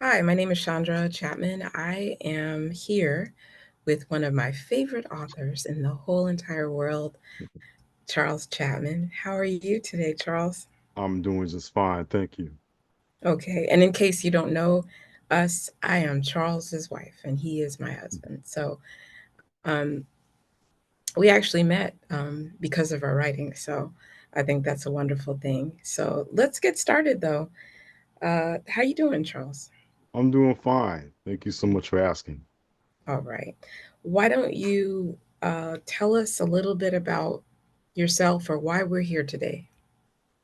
Hi, my name is Chandra Chapman. I am here with one of my favorite authors in the whole entire world, Charles Chapman. How are you today, Charles? I'm doing just fine, thank you. Okay, and in case you don't know us, I am Charles's wife and he is my husband. So um, we actually met because of our writing. So I think that's a wonderful thing. So let's get started though. How you doing, Charles? I'm doing fine. Thank you so much for asking. All right. Why don't you tell us a little bit about yourself or why we're here today?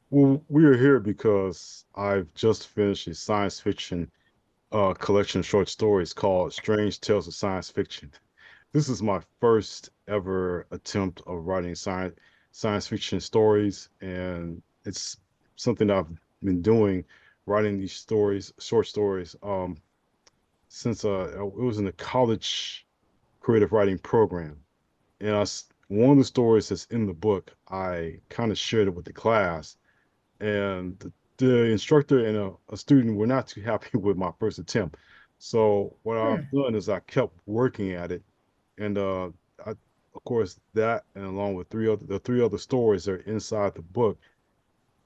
Well, we are here because I've just finished a science fiction collection of short stories called Strange Tales of Science Fiction. This is my first ever attempt of writing science fiction stories, and it's something that I've been doing, writing these stories, short stories, since it was in the college creative writing program. And one of the stories that's in the book, I kind of shared it with the class, and the instructor and a student were not too happy with my first attempt. So what Hmm. I've done is I kept working at it, and of course, that and along with the three other stories that are inside the book.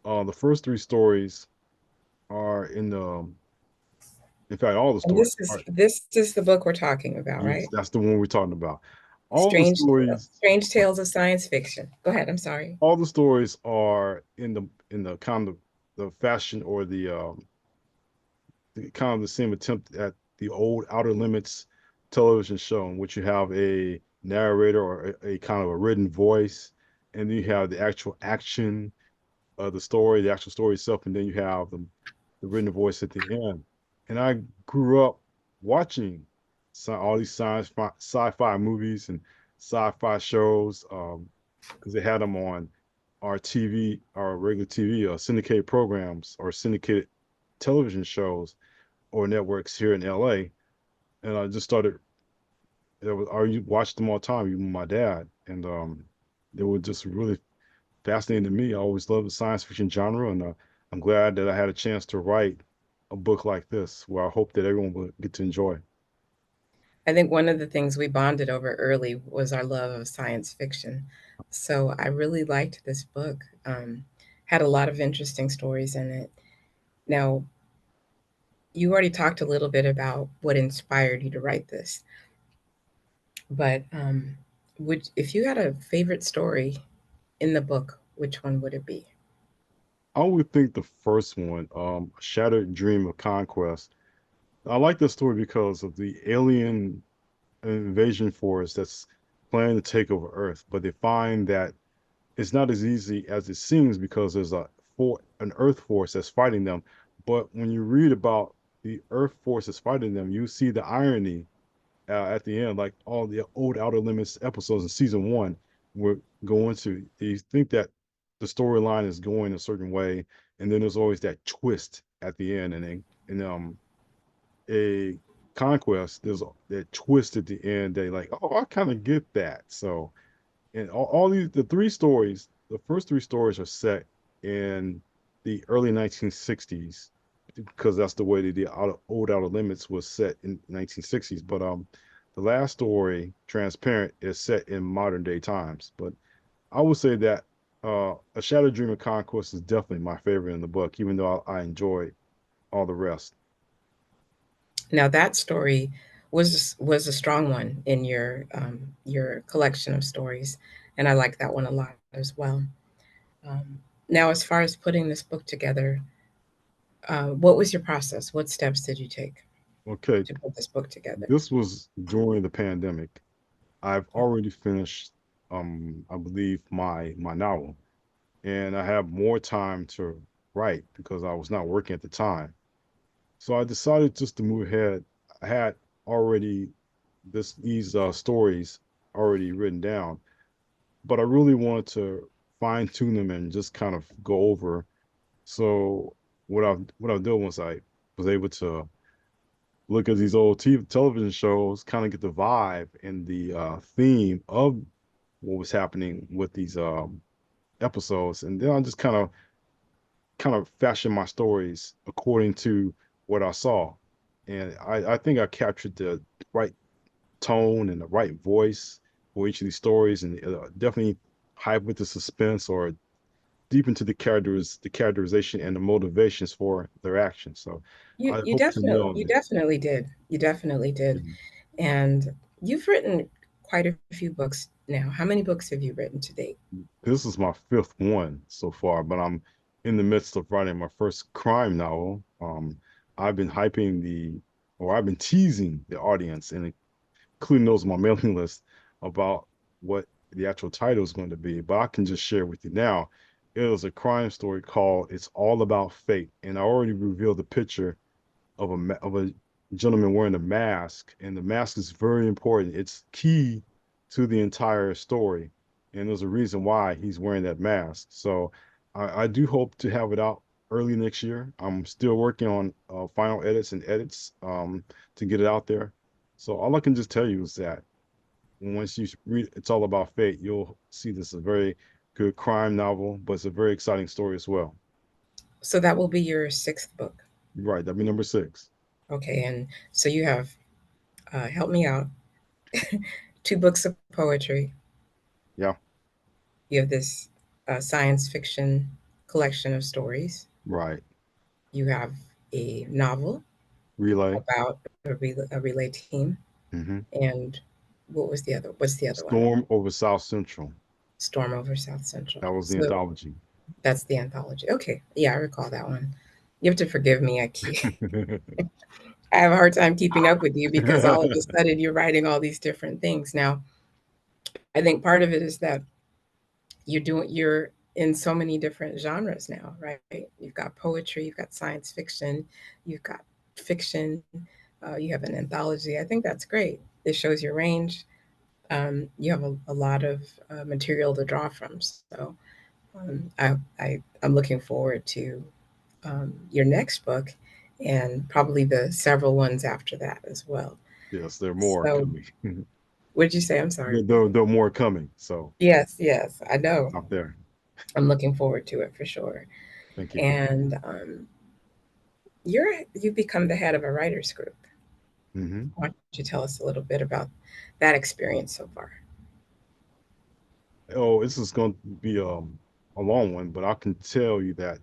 The first three stories are in fact, all the And stories this is are. this is the book we're talking about, Yes, right? that's the one we're talking about. All the Strange stories. Strange Tales of Science Fiction. Go ahead, I'm sorry. All the stories are in the kind of the fashion or the kind of the same attempt at the old Outer Limits television show in which you have a narrator or a kind of a written voice, and then you have the actual action of the story, the actual story itself, and then you have the written voice at the end. And I grew up watching all these sci-fi movies and sci-fi shows because they had them on our TV, our regular TV, syndicated programs or syndicated television shows or networks here in LA. And I just started, I watched them all the time, even with my dad. And they were just really fascinating to me. I always loved the science fiction genre, and I'm glad that I had a chance to write a book like this, where I hope that everyone will get to enjoy. I think one of the things we bonded over early was our love of science fiction. So I really liked this book. Had a lot of interesting stories in it. Now, you already talked a little bit about what inspired you to write this. But would if you had a favorite story in the book, which one would it be? I would think the first one, Shattered Dream of Conquest. I like this story because of the alien invasion force that's planning to take over Earth, but they find that it's not as easy as it seems because there's an Earth force that's fighting them. But when you read about the Earth force that's fighting them, you see the irony at the end, like all the old Outer Limits episodes in season one, were going to. You think that the storyline is going a certain way, and then there's always that twist at the end, and then a conquest, there's that twist at the end. They like, oh, I kind of get that. So, and all these the three stories, the first three stories are set in the early 1960s because that's the way the old Outer Limits was set in 1960s. But the last story, Transparent, is set in modern day times. But I would say that A Shattered Dream of Conquest is definitely my favorite in the book, even though I enjoyed all the rest. Now that story was a strong one in your collection of stories, and I like that one a lot as well. Now, as far as putting this book together, what was your process? What steps did you take Okay, to put this book together? this was during the pandemic. I've already finished, I believe, my novel, and I have more time to write because I was not working at the time. So I decided just to move ahead. I had already these stories already written down, but I really wanted to fine tune them and just kind of go over. So what I did was I was able to look at these old television shows, kind of get the vibe and the theme of what was happening with these episodes, and then I just kind of fashion my stories according to what I saw. and I think I captured the right tone and the right voice for each of these stories, and definitely hype with the suspense or deep into the characterization and the motivations for their actions. So You I you hope to definitely nail you it. definitely did. You definitely did. Mhm. And you've written quite a few books now. How many books have you written to date? This is my fifth one so far, but I'm in the midst of writing my first crime novel. I've been hyping or I've been teasing the audience and including those on my mailing list about what the actual title is going to be. But I can just share with you now. It was a crime story called "It's All About Fate," and I already revealed the picture of a gentleman wearing a mask, and the mask is very important. It's key to the entire story, and there's a reason why he's wearing that mask. So I do hope to have it out early next year. I'm still working on final edits to get it out there. So all I can just tell you is that once you read "It's All About Fate," you'll see this is a very good crime novel, but it's a very exciting story as well. So that will be your sixth book. Right, that'd be number six. Okay, and so you have help me out. Two books of poetry. Yeah, You have this science fiction collection of stories. right. You have a novel Relay. about a relay team, Hmm. and what was the other? What's the other one? Storm over South Central. Storm over South Central. That was the So anthology. that's the anthology. Okay, yeah, I recall that one. You have to forgive me. I have a hard time keeping up with you because all of a sudden you're writing all these different things. Now, I think part of it is that you're in so many different genres now, right? You've got poetry, you've got science fiction, you've got fiction, you have an anthology. I think that's great. It shows your range. You have a lot of material to draw from. So I'm looking forward to your next book and probably the several ones after that as well. Yes, there are more So, coming. what did you say? I'm sorry. There are more coming. So Yes, yes, I know. stop there. I'm looking forward to it for sure. Thank you. And you've become the head of a writers group. Hmm. Why don't you tell us a little bit about that experience so far? Oh, this is going to be a long one, but I can tell you that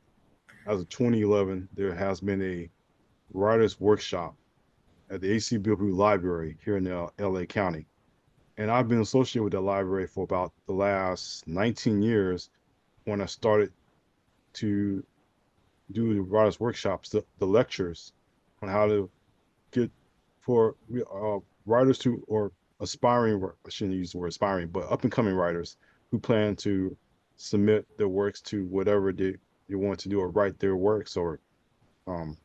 as of 2011, there has been a writers workshop at the AC Bilbrey Library here in LA County. And I've been associated with the library for about the last 19 years when I started to do the writers workshops, the lectures on how to get for writers to or aspiring, I shouldn't use the word aspiring, but up and coming writers who plan to submit their works to whatever they want to do or write their works or um,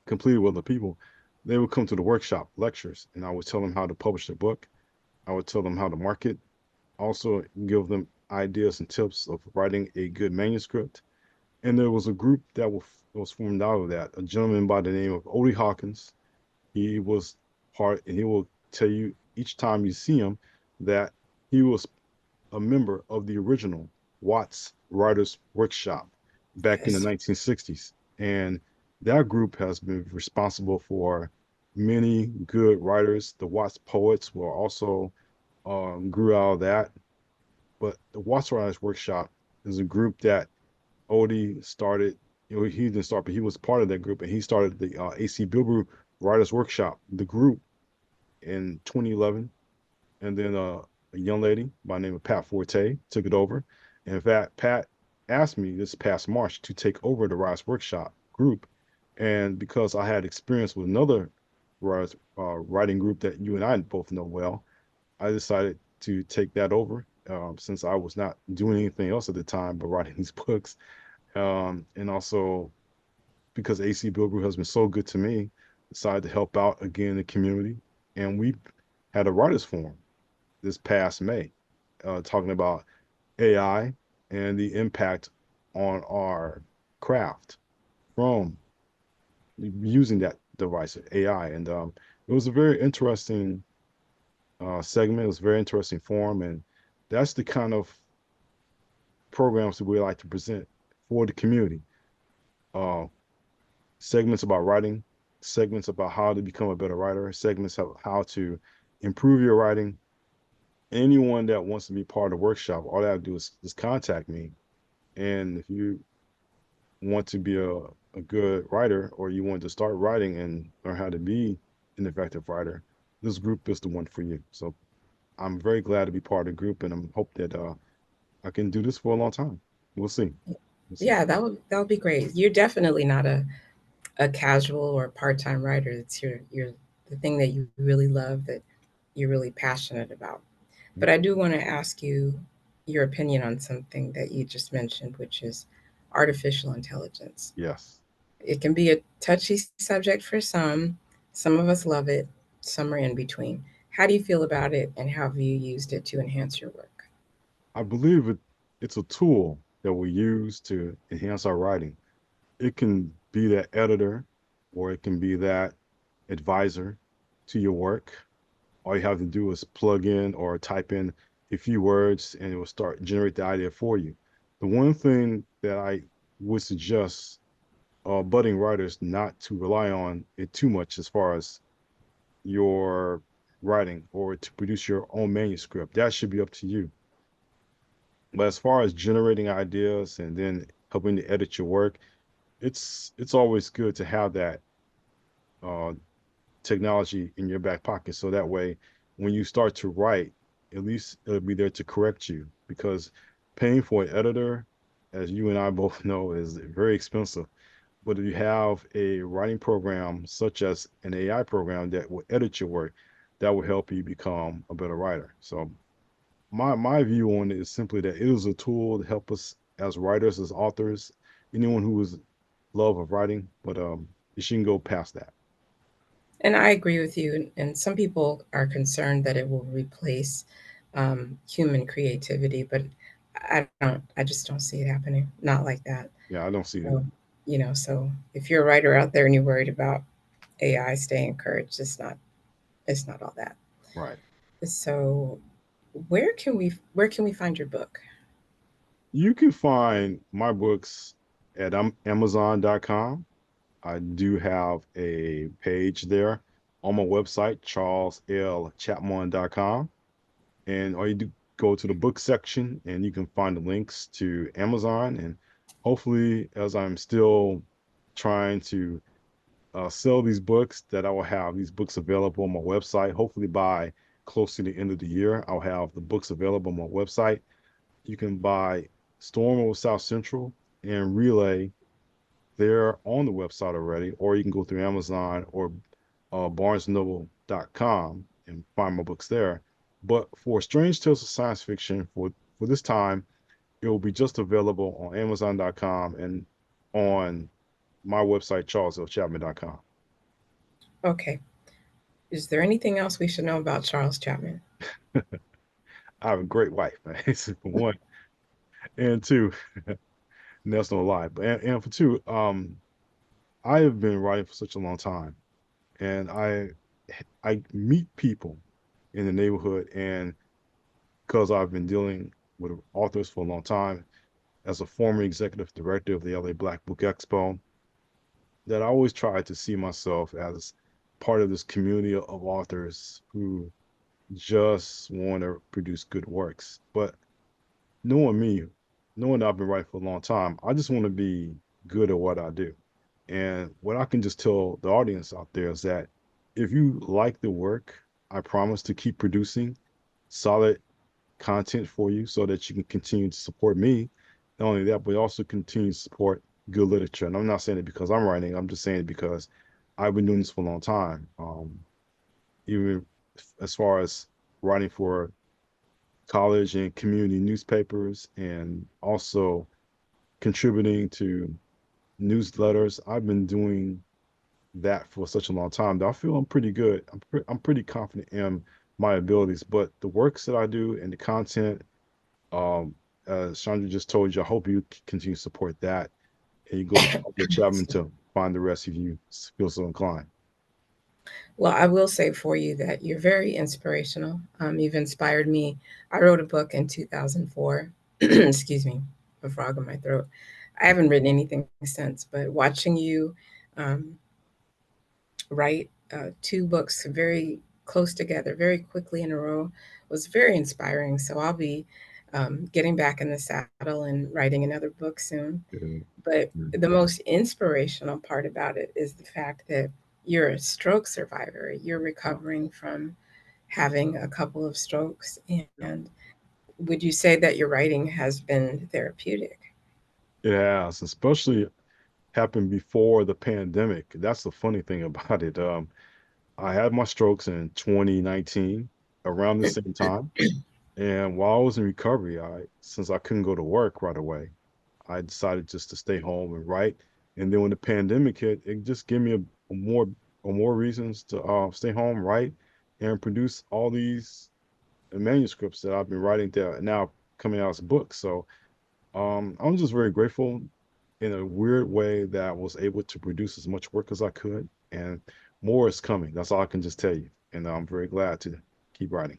complete it with other people. They would come to the workshop lectures, and I would tell them how to publish their book. I would tell them how to market, also give them ideas and tips of writing a good manuscript. And there was a group was formed out of that. A gentleman by the name of Odie Hawkins. He was part, and he will tell you each time you see him that he was a member of the original Watts Writers Workshop back in the Yes. 1960s. And that group has been responsible for many good writers. The Watts poets were also grew out of that. But the Watts Writers Workshop is a group that Odie started. He didn't start, but he was part of that group, and he started the AC Bilbrew Writers Workshop, the group, in 2011. And then a young lady by the name of Pat Forte took it over. And in fact, Pat asked me this past March to take over the Writers Workshop group, and because I had experience with another writers, writing group that you and I both know well, I decided to take that over since I was not doing anything else at the time but writing these books. And also because AC Bilbrew has been so good to me, decided to help out again in the community. And we had a writers forum this past May, talking about AI and the impact on our craft from using that device, AI. And it was a very interesting segment. It was a very interesting forum. And that's the kind of programs that we like to present for the community. Uh, Segments about writing, segments about how to become a better writer, segments of how to improve your writing. Anyone that wants to be part of the workshop, all they have to do is just contact me. And if you want to be a good writer, or you want to start writing and learn how to be an effective writer, this group is the one for you. So I'm very glad to be part of the group, and I'm hope that I can do this for a long time. We'll see. We'll see. Yeah, that would be great. You're definitely not a casual or part-time writer. It's your the thing that you really love, that you're really passionate about. But I do want to ask you your opinion on something that you just mentioned, which is artificial intelligence. Yes. It can be a touchy subject for some. Some of us love it, some are in between. How do you feel about it, and how have you used it to enhance your work? I believe it's a tool that we use to enhance our writing. It can be that editor, or it can be that advisor to your work. All you have to do is plug in or type in a few words, and it will start generate the idea for you. The one thing that I would suggest budding writers not to rely on it too much as far as your writing, or to produce your own manuscript. That should be up to you. But as far as generating ideas and then helping to edit your work, it's always good to have that uh, technology in your back pocket. So that way, when you start to write, at least it'll be there to correct you. Because paying for an editor, as you and I both know, is very expensive. But if you have a writing program such as an AI program that will edit your work, that will help you become a better writer. So my view on it is simply that it is a tool to help us as writers, as authors, anyone who is love of writing, but it shouldn't go past that. And I agree with you. And some people are concerned that it will replace human creativity, but I just don't see it happening. Not like that. Yeah, I don't see it So, either. so if you're a writer out there and you're worried about AI staying encouraged, it's not all that. Right. So, where can we find your book? You can find my books at Amazon.com. I do have a page there on my website, charleslchatmon.com. And all you do, go to the book section, and you can find the links to Amazon. And hopefully, as I'm still trying to sell these books, that I will have these books available on my website. Hopefully, by close to the end of the year, I'll have the books available on my website. You can buy Storm over South Central and Relay. They're on the website already, or you can go through Amazon or barnesandnoble.com and find my books there. But for Strange Tales of Science Fiction, for this time, it will be just available on Amazon.com and on my website, charleslchapman.com. Okay. Is there anything else we should know about Charles Chapman? I have a great wife, man. For one. And two, and that's no lie. But and for two, I have been writing for such a long time, and I meet people in the neighborhood, and because I've been dealing with authors for a long time, as a former executive director of the LA Black Book Expo, that I always try to see myself as part of this community of authors who just want to produce good works. But knowing me, knowing that I've been writing for a long time, I just want to be good at what I do. And what I can just tell the audience out there is that if you like the work, I promise to keep producing solid content for you so that you can continue to support me. Not only that, but also continue to support good literature. And I'm not saying it because I'm writing, I'm just saying it because I've been doing this for a long time. Even as far as writing for college and community newspapers, and also contributing to newsletters. I've been doing that for such a long time that I feel I'm pretty good. I'm pretty confident in my abilities, but the works that I do and the content, um, as Chandra just told you, I hope you continue to support that. And you go to Charles Chapman to find the rest if you feel so inclined. Well, I will say for you that you're very inspirational. You've inspired me. I wrote a book in 2004. Excuse me, a frog in my throat. I haven't written anything since, but watching you um, write two books very close together, very quickly in a row, was very inspiring. So I'll be getting back in the saddle and writing another book soon. Yeah. But Yeah. the most inspirational part about it is the fact that you're a stroke survivor. You're Uh, recovering from having a couple of strokes. yeah. And would you say that your writing has been therapeutic? It has, especially happened before the pandemic. That's the funny thing about it. I had my strokes in 2019 around the same time. And while I was in recovery, since I couldn't go to work right away, I decided just to stay home and write. And then when the pandemic hit, it just gave me more reasons to stay home, write, and produce all these manuscripts that I've been writing that are now coming out as books. So I'm just very grateful in a weird way that I was able to produce as much work as I could, and more is coming. That's all I can just tell you. And I'm very glad to keep writing.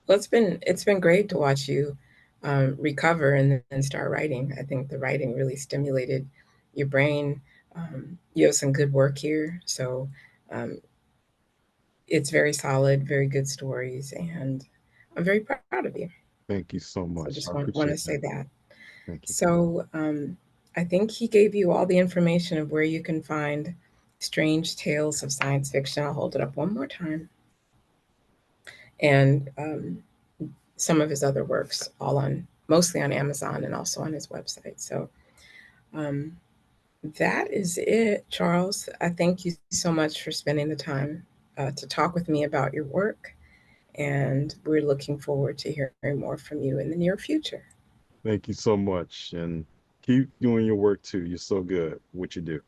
Well, it's been great to watch you recover and then start writing. I think the writing really stimulated your brain. You have some good work here, so um, it's very solid, very good stories, and I'm very proud of you. Thank you so So much. just I want to appreciate say that. that. Thank you. So I think he gave you all the information of where you can find Strange Tales of Science Fiction. I'll hold it up one more time. And some of his other works, all on mostly on Amazon and also on his website. So um, that is it, Charles. I thank you so much for spending the time to talk with me about your work. And we're looking forward to hearing more from you in the near future. Thank you so much. And keep doing your work too. You're so good at what you do.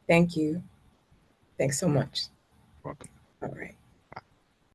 Thank you. Thanks so much. Welcome. All right.